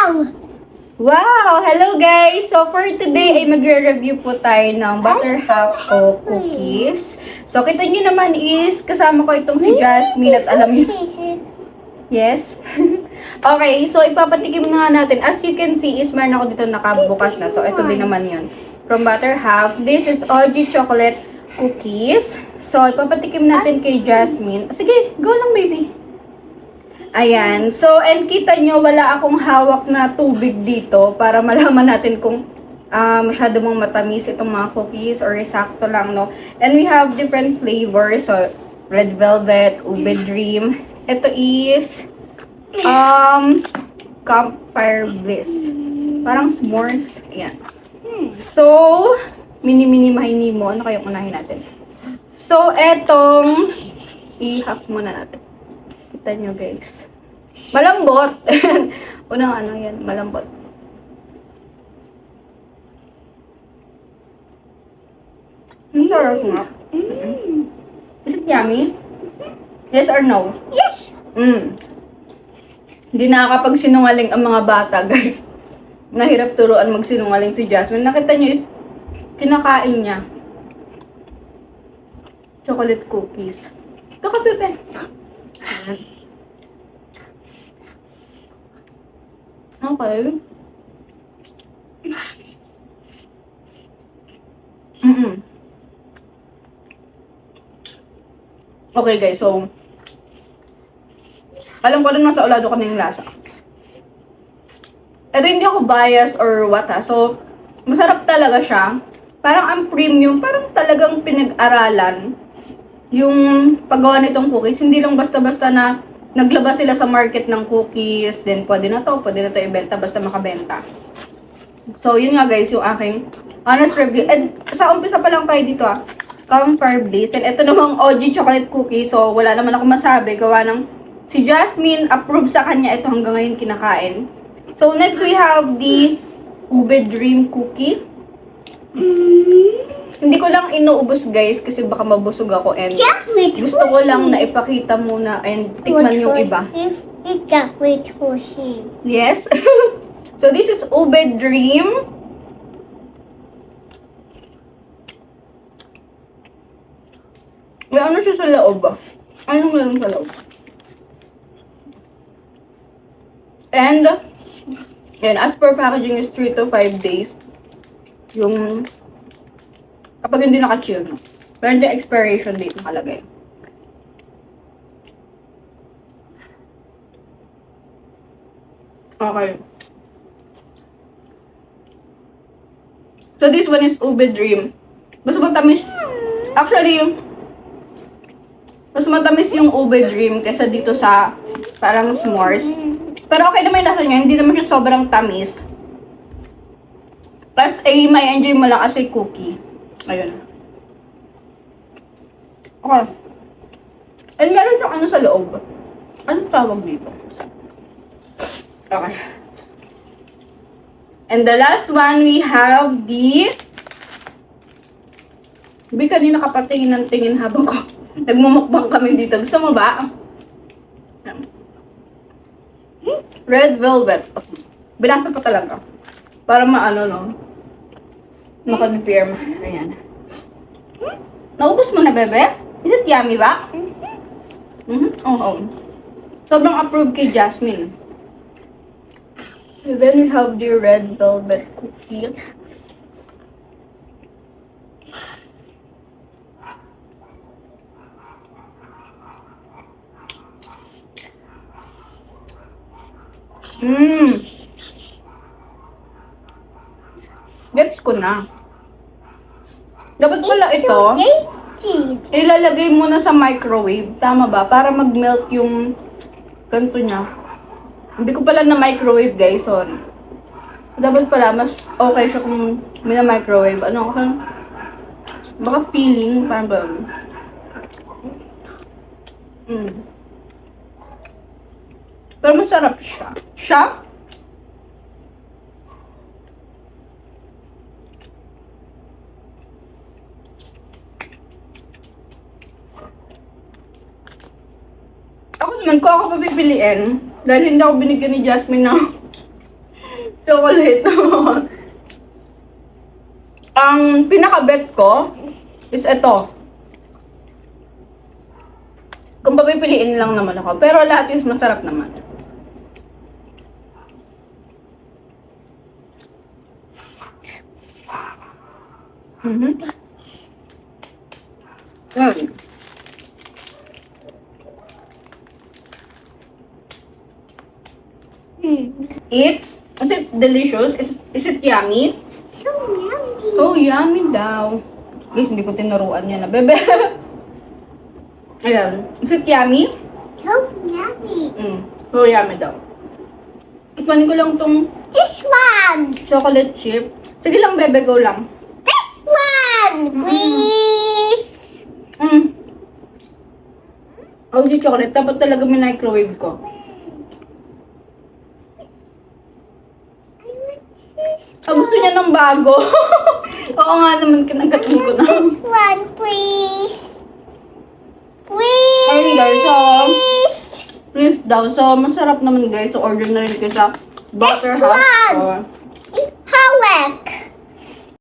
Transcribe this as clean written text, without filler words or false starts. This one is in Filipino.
Wow! Hello guys! So for today ay magre-review po tayo ng Butter Half O cookies. So kita nyo naman is kasama ko itong si Jasmine at alam nyo. Yes? Okay, so ipapatikim na nga natin. As you can see is meron ako dito nakabukas na. So ito din naman yun. From Butter Half. This is OG chocolate cookies. So ipapatikim natin kay Jasmine. Sige, go lang baby. Ayan. So, and kita nyo, wala akong hawak na tubig dito para malaman natin kung masyado mong matamis itong mga cookies or sakto lang, no? And we have different flavors. So, red velvet, ube dream. Ito is campfire bliss. Parang s'mores. Ayan. So, mini-mini mahini mo. Ano kayong unahin natin? So, etong i-half muna natin. Kita nyo guys. Malambot. Unang ano yan, malambot. Ang sarap nga. Is it yummy? Yes or no? Yes. Hindi nakakapagsinungaling ang mga bata guys. Nahirap turuan magsinungaling si Jasmine. Nakita nyo is kinakain niya. Chocolate cookies. Ito ka, Pepe. Okay. Okay guys, so alam ko rin nasa ulado kami yung lasa. Ito hindi ako bias or what ha. So, masarap talaga siya. Parang ang premium, parang talagang pinag-aralan yung paggawa nitong cookies. Hindi lang basta-basta na naglabas sila sa market ng cookies, then pwede na to ibenta basta makabenta. So, yun nga guys, yung aking honest review. And sa umpisa pa lang tayo dito campfire bliss. And ito namang OG chocolate cookie. So, wala naman ako masabi. Gawa ng si Jasmine, approve sa kanya. Ito hanggang ngayon kinakain. So, next we have the ube dream cookie. Hindi ko lang inuubos guys kasi baka mabusog ako and gusto ko lang na ipakita muna and tikman yung iba. Yes. So this is ube dream. May ano siya sa loob ba? Anong meron sa loob? And as per packaging is 3 to 5 days. Yung kapag hindi naka-chill, no? Meron din expiration date nakalagay. Okay. So, this one is ube dream. Mas matamis. Actually, mas matamis yung ube dream kaysa dito sa parang s'mores. Pero okay naman yung lasa niya. Hindi naman siya sobrang tamis. Plus, may enjoy mo lang kasi cookie. Ayun. Okay. And meron siyang ano sa loob. Anong tawag dito? Okay. And the last one, we have the... Sabi kanina kapatingin ng tingin habang ko nagmumukbang kami dito. Gusto mo ba? Red velvet. Binasa pa talaga. Para maano, no? Ma-confirm. Ayan. Naubos mo na, bebe? Is it yummy ba? Oo. Sobrang approved kay Jasmine. And then we have the red velvet cookie. Gets ko na. Dapat pala ito, ilalagay mo na sa microwave. Tama ba? Para mag-melt yung ganito niya. Hindi ko pala na microwave guys, sorry. Dapat pala, mas okay siya kung mina-microwave. Ano ako? Baka feeling, parang gano'n. Pero masarap siya. Siya? Ako naman, kung ako papipiliin, dahil hindi ako binigyan ni Jasmine ng Chocolate. Ang pinaka-bet ko is ito. Kung papipiliin lang naman ako. Pero lahat is masarap naman. Mm-hmm. Is it delicious? Is it yummy? So yummy. Oh, yummy daw. Guys, hindi ko tinuruan yan na, bebe. Ayan. Is it yummy? So yummy. Oh, yummy daw. Ikmanin ko lang tong This one. chocolate chip. Sige lang, bebe, go lang. This one, please. Oh, di chocolate. Dapat talaga may microwave ko. I want this. Gusto niya ng bago. Oo nga naman, kinagatin ko na. This one, please. Please. Ayun guys, so, please daw. So, masarap naman guys. So, order na rin ko sa Butter This Half one. ko.